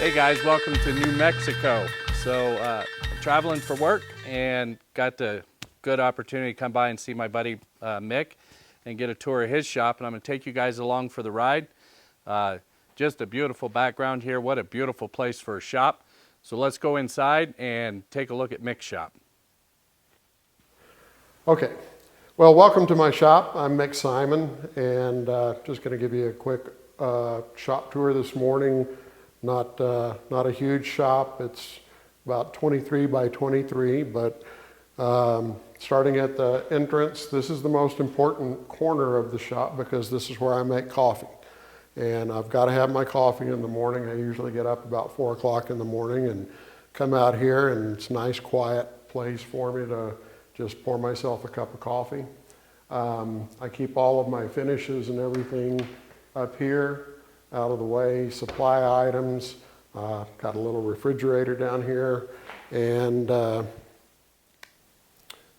Hey guys, welcome to New Mexico. So traveling for work and got the good opportunity to come by and see my buddy Mick and get a tour of his shop, and I'm going to take you guys along for the ride. Just a beautiful background here. What a beautiful place for a shop. So let's go inside and take a look at Mick's shop. Okay, well, welcome to my shop. I'm Mick Simon, and just going to give you a quick shop tour this morning. Not a huge shop. It's about 23 by 23, but starting at the entrance, this is the most important corner of the shop because this is where I make coffee. And I've got to have my coffee in the morning. I usually get up about 4 o'clock in the morning and come out here, and it's a nice quiet place for me to just pour myself a cup of coffee. I keep all of my finishes and everything up here, out of the way, supply items. Got a little refrigerator down here. And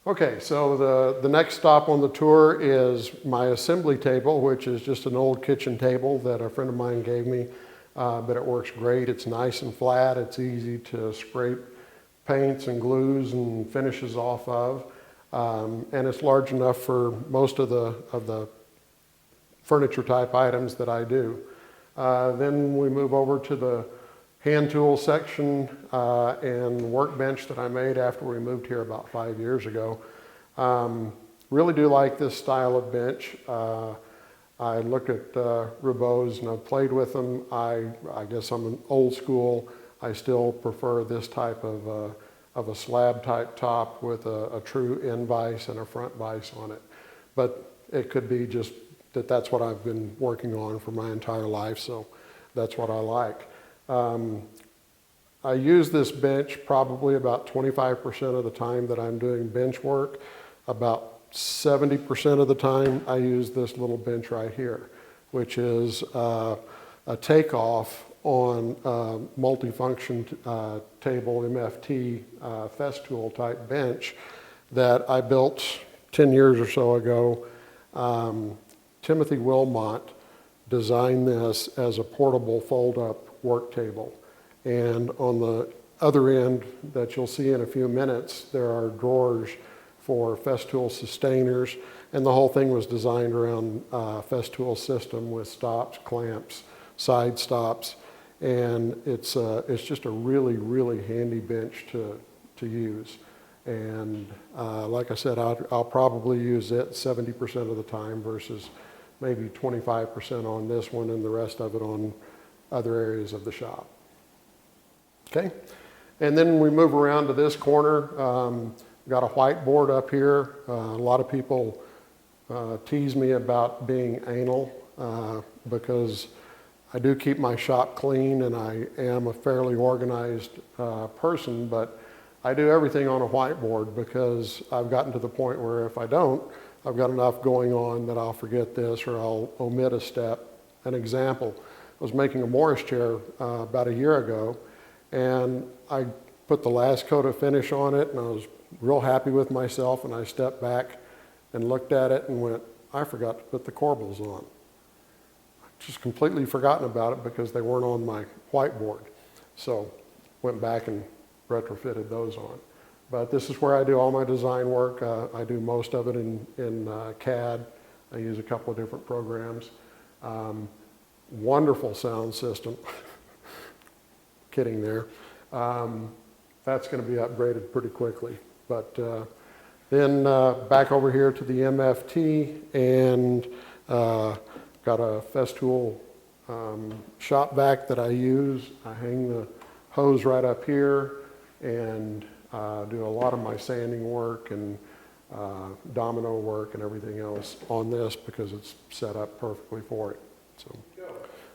okay, so the next stop on the tour is my assembly table, which is just an old kitchen table that a friend of mine gave me, but it works great. It's nice and flat. It's easy to scrape paints and glues and finishes off of, and it's large enough for most of the furniture type items that I do. Then we move over to the hand tool section and workbench that I made after we moved here about 5 years ago. Really do like this style of bench. I look at Roubaud's and I've played with them. I guess I'm an old school. I still prefer this type of a slab type top with a true end vise and a front vise on it. But it could be just that's what I've been working on for my entire life, so that's what I like. I use this bench probably about 25% of the time that I'm doing bench work. About 70% of the time I use this little bench right here, which is a takeoff on a multifunction table MFT Festool type bench that I built 10 years or so ago. Timothy Wilmot designed this as a portable fold-up work table. And on the other end that you'll see in a few minutes, there are drawers for Festool sustainers, and the whole thing was designed around Festool system with stops, clamps, side stops, and it's just a really, really handy bench to use. And like I said, I'll probably use it 70% of the time versus maybe 25% on this one and the rest of it on other areas of the shop. Okay, and then we move around to this corner. Got a whiteboard up here. A lot of people tease me about being anal because I do keep my shop clean and I am a fairly organized person, but I do everything on a whiteboard because I've gotten to the point where if I don't, I've got enough going on that I'll forget this or I'll omit a step. An example, I was making a Morris chair about a year ago, and I put the last coat of finish on it, and I was real happy with myself, and I stepped back and looked at it and went, I forgot to put the corbels on. Just completely forgotten about it because they weren't on my whiteboard. So went back and retrofitted those on. But this is where I do all my design work. I do most of it in CAD. I use a couple of different programs. Wonderful sound system. Kidding there. That's going to be upgraded pretty quickly. But then back over here to the MFT, and got a Festool shop vac that I use. I hang the hose right up here and do a lot of my sanding work and domino work and everything else on this because it's set up perfectly for it. So,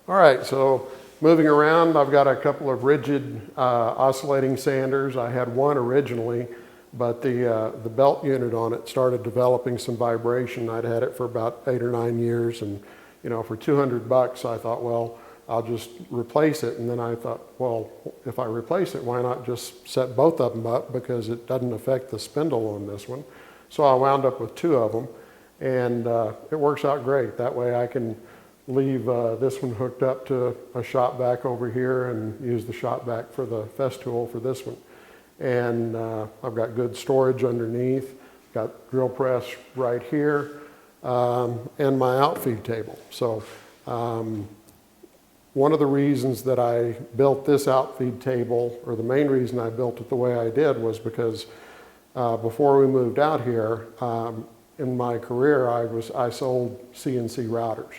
all right, so moving around, I've got a couple of rigid oscillating sanders. I had one originally, but the belt unit on it started developing some vibration. I'd had it for about 8 or 9 years, and for $200, I thought, well, I'll just replace it. And then I thought, well, if I replace it, why not just set both of them up because it doesn't affect the spindle on this one. So I wound up with 2 of them, and it works out great. That way I can leave this one hooked up to a shop vac over here and use the shop vac for the Festool for this one. And I've got good storage underneath, got drill press right here, and my outfeed table. So one of the reasons that I built this outfeed table, or the main reason I built it the way I did, was because before we moved out here, in my career, I sold CNC routers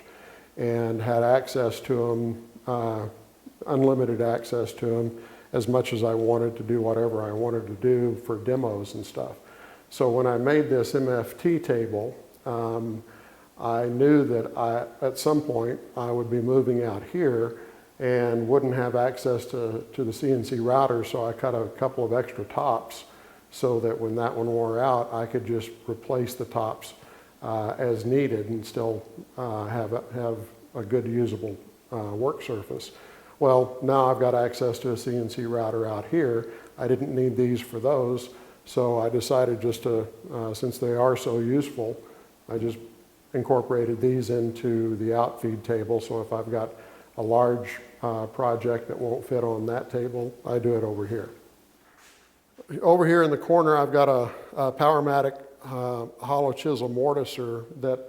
and had access to them, unlimited access to them, as much as I wanted to do whatever I wanted to do for demos and stuff. So when I made this MFT table, I knew that at some point I would be moving out here and wouldn't have access to the CNC router, so I cut a couple of extra tops so that when that one wore out, I could just replace the tops as needed and still have a good usable work surface. Well, now I've got access to a CNC router out here. I didn't need these for those, so I decided just to, since they are so useful, I just incorporated these into the outfeed table. So if I've got a large project that won't fit on that table, I do it over here. Over here in the corner, I've got a Powermatic hollow chisel mortiser that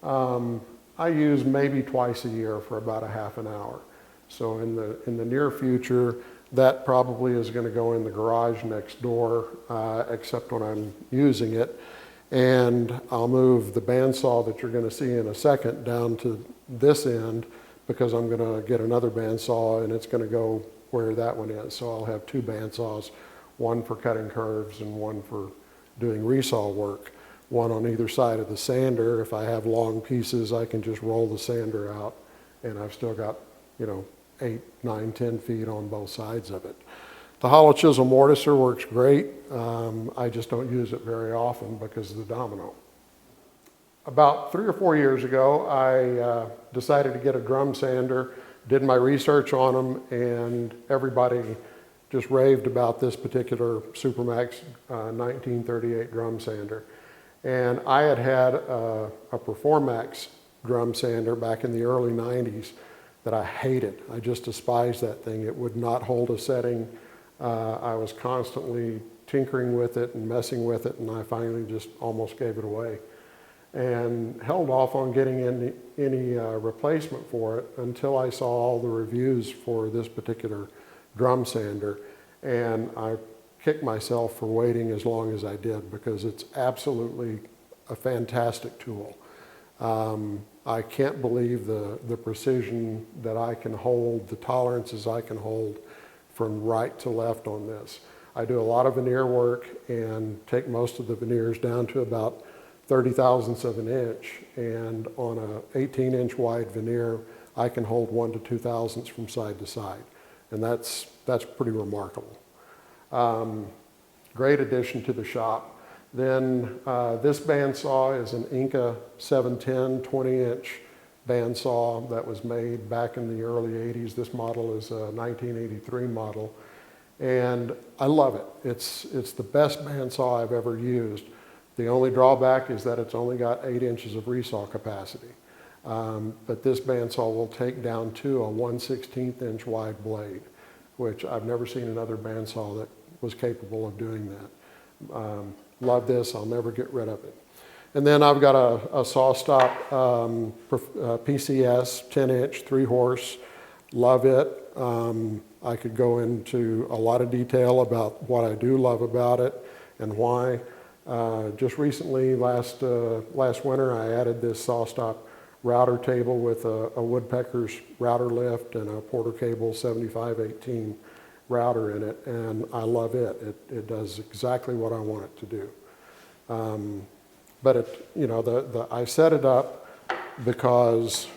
I use maybe twice a year for about a half an hour. So in the near future, that probably is going to go in the garage next door, except when I'm using it. And I'll move the bandsaw that you're going to see in a second down to this end, because I'm going to get another bandsaw and it's going to go where that one is. So I'll have two bandsaws, one for cutting curves and one for doing resaw work, one on either side of the sander. If I have long pieces, I can just roll the sander out and I've still got, 8, 9, 10 feet on both sides of it. The hollow chisel mortiser works great. I just don't use it very often because of the domino. About 3 or 4 years ago, I decided to get a drum sander, did my research on them, and everybody just raved about this particular Supermax 1938 drum sander. And I had a Performax drum sander back in the early 90s that I hated. I just despised that thing. It would not hold a setting. I was constantly tinkering with it and messing with it, and I finally just almost gave it away and held off on getting any replacement for it until I saw all the reviews for this particular drum sander, and I kicked myself for waiting as long as I did, because it's absolutely a fantastic tool. I can't believe the precision that I can hold, the tolerances I can hold from right to left on this. I do a lot of veneer work and take most of the veneers down to about 30 thousandths of an inch, and on a 18-inch wide veneer, I can hold 1 to 2 thousandths from side to side, and that's pretty remarkable. Great addition to the shop. Then this bandsaw is an Inca 710 20-inch bandsaw that was made back in the early 80s. This model is a 1983 model, and I love it. It's the best bandsaw I've ever used. The only drawback is that it's only got 8 inches of resaw capacity. But this bandsaw will take down to a 1/16 inch wide blade, which I've never seen another bandsaw that was capable of doing that. Love this, I'll never get rid of it. And then I've got a SawStop PCS 10-inch 3-horse. Love it. I could go into a lot of detail about what I do love about it and why. Just recently, last winter, I added this SawStop router table with a woodpecker's router lift and a Porter Cable 7518 router in it, and I love it. It does exactly what I want it to do. But I set it up because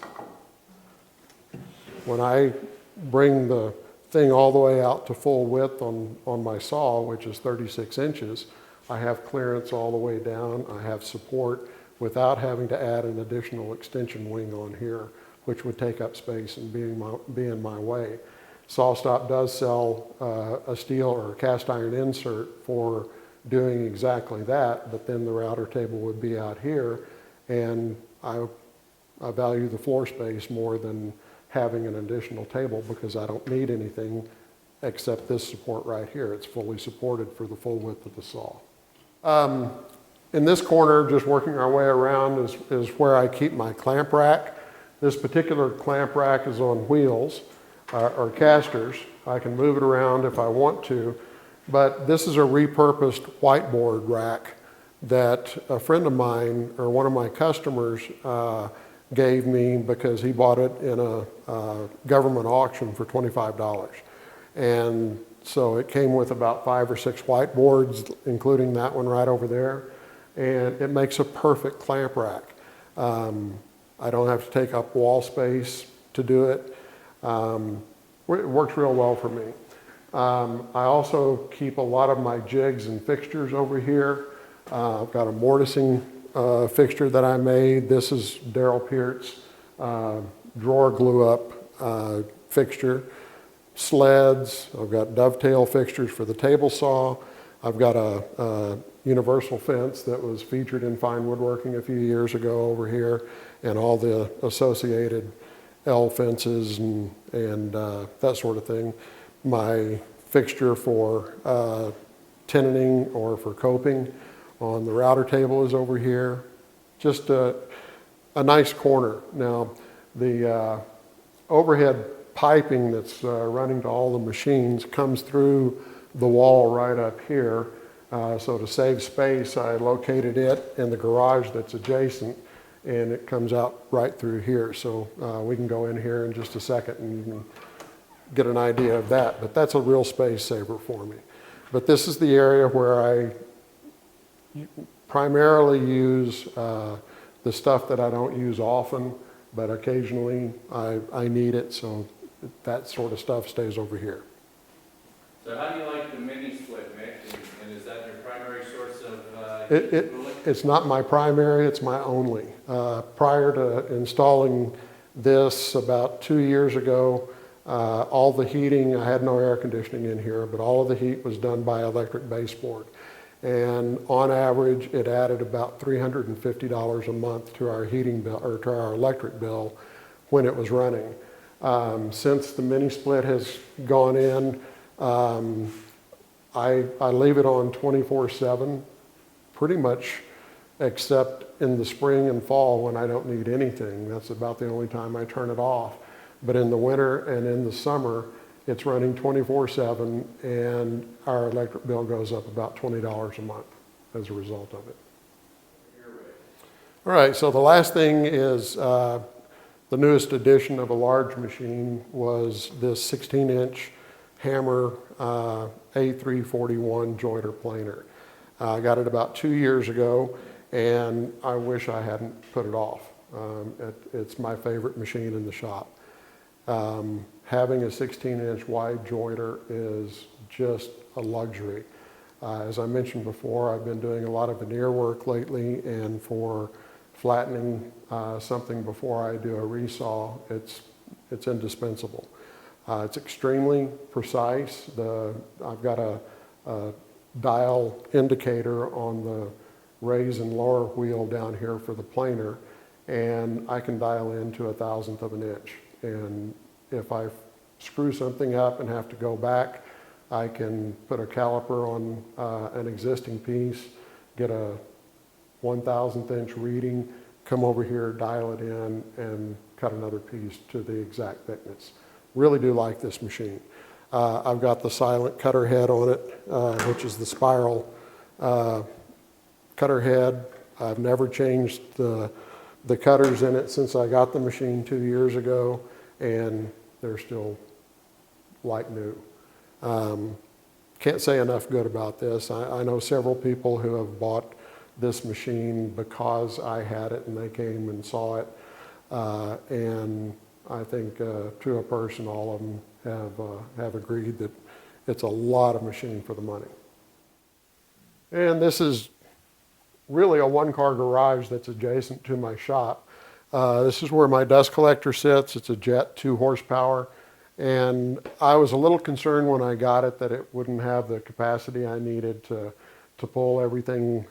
when I bring the thing all the way out to full width on my saw, which is 36 inches, I have clearance all the way down. I have support without having to add an additional extension wing on here, which would take up space and be in my way. SawStop does sell a steel or a cast iron insert for doing exactly that, but then the router table would be out here, and I value the floor space more than having an additional table because I don't need anything except this support right here. It's fully supported for the full width of the saw. In this corner, just working our way around, is where I keep my clamp rack. This particular clamp rack is on wheels or casters. I can move it around if I want to, but this is a repurposed whiteboard rack that a friend of mine or one of my customers gave me because he bought it in a government auction for $25. And so it came with about 5 or 6 whiteboards, including that one right over there. And it makes a perfect clamp rack. I don't have to take up wall space to do it. It works real well for me. I also keep a lot of my jigs and fixtures over here. I've got a mortising fixture that I made. This is Daryl Peart's drawer glue up fixture. Sleds, I've got dovetail fixtures for the table saw. I've got a universal fence that was featured in Fine Woodworking a few years ago over here, and all the associated L fences and that sort of thing. My fixture for tenon or for coping on the router table is over here. Just a nice corner. Now, the overhead piping that's running to all the machines comes through the wall right up here. So to save space, I located it in the garage that's adjacent, and it comes out right through here. So we can go in here in just a second and you can get an idea of that. But that's a real space saver for me. But this is the area where I primarily use the stuff that I don't use often, but occasionally I need it, so that sort of stuff stays over here. So how do you like the mini split, Mick? And is that your primary source of cooling? It's not my primary, it's my only. Prior to installing this about 2 years ago, all the heating, I had no air conditioning in here, but all of the heat was done by electric baseboard. And on average, it added about $350 a month to our heating bill, or to our electric bill when it was running. Since the mini split has gone in, I leave it on 24/7, pretty much except in the spring and fall when I don't need anything. That's about the only time I turn it off. But in the winter and in the summer, it's running 24/7, and our electric bill goes up about $20 a month as a result of it. All right, so the last thing is the newest addition of a large machine was this 16-inch Hammer A341 jointer planer. I got it about 2 years ago, and I wish I hadn't put it off. It's my favorite machine in the shop. Having a 16-inch wide jointer is just a luxury. As I mentioned before, I've been doing a lot of veneer work lately, and for flattening something before I do a resaw, it's indispensable. It's extremely precise. I've got a dial indicator on the raise and lower wheel down here for the planer, and I can dial in to 1/1000th of an inch. And if I screw something up and have to go back, I can put a caliper on an existing piece, get a 1/1000th inch reading, come over here, dial it in, and cut another piece to the exact thickness. Really do like this machine. I've got the silent cutter head on it, which is the spiral cutter head. I've never changed the cutters in it since I got the machine 2 years ago, and they're still like new. Can't say enough good about this. I know several people who have bought this machine because I had it and they came and saw it, and I think to a person all of them have agreed that it's a lot of machine for the money. And this is really a one-car garage that's adjacent to my shop. This is where my dust collector sits. It's a Jet 2 horsepower. And I was a little concerned when I got it that it wouldn't have the capacity I needed to pull everything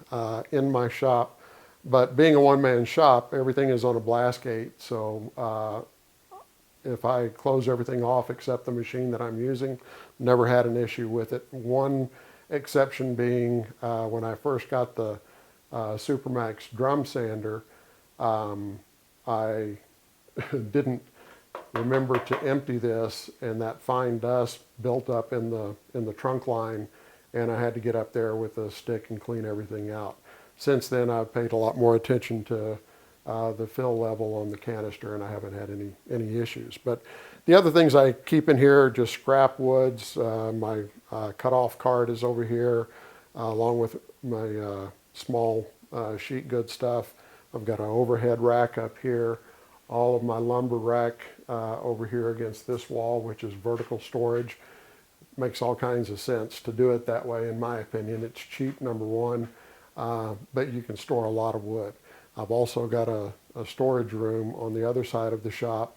in my shop. But being a one-man shop, everything is on a blast gate, so if I close everything off except the machine that I'm using, never had an issue with it. One exception being when I first got the Supermax drum sander, I didn't remember to empty this, and that fine dust built up in the trunk line, and I had to get up there with a stick and clean everything out. Since then, I've paid a lot more attention to the fill level on the canister, and I haven't had any issues. But the other things I keep in here are just scrap woods. My cutoff cart is over here, along with my small sheet good stuff. I've got an overhead rack up here. All of my lumber rack over here against this wall, which is vertical storage. Makes all kinds of sense to do it that way, in my opinion. It's cheap, number one, but you can store a lot of wood. I've also got a storage room on the other side of the shop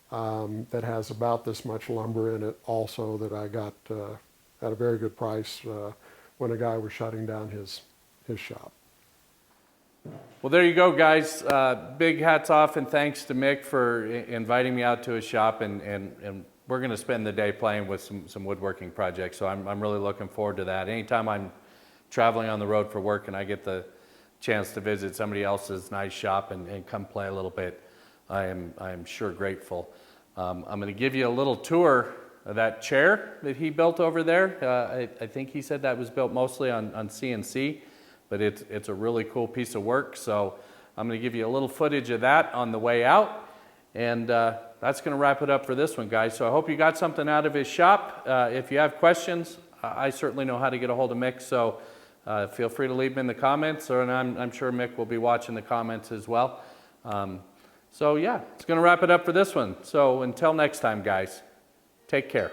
that has about this much lumber in it also, that I got at a very good price when a guy was shutting down his shop. Well, there you go, guys. Big hats off and thanks to Mick for inviting me out to his shop, and we're going to spend the day playing with some woodworking projects, so I'm really looking forward to that. Anytime I'm traveling on the road for work and I get the chance to visit somebody else's nice shop and come play a little bit, I am sure grateful. I'm going to give you a little tour of that chair that he built over there. I think he said that was built mostly on CNC, but it's a really cool piece of work. So I'm going to give you a little footage of that on the way out, and that's going to wrap it up for this one, guys. So I hope you got something out of his shop. If you have questions, I certainly know how to get a hold of Mick, so feel free to leave them in the comments, and I'm sure Mick will be watching the comments as well. So yeah, it's going to wrap it up for this one. So until next time, guys, take care.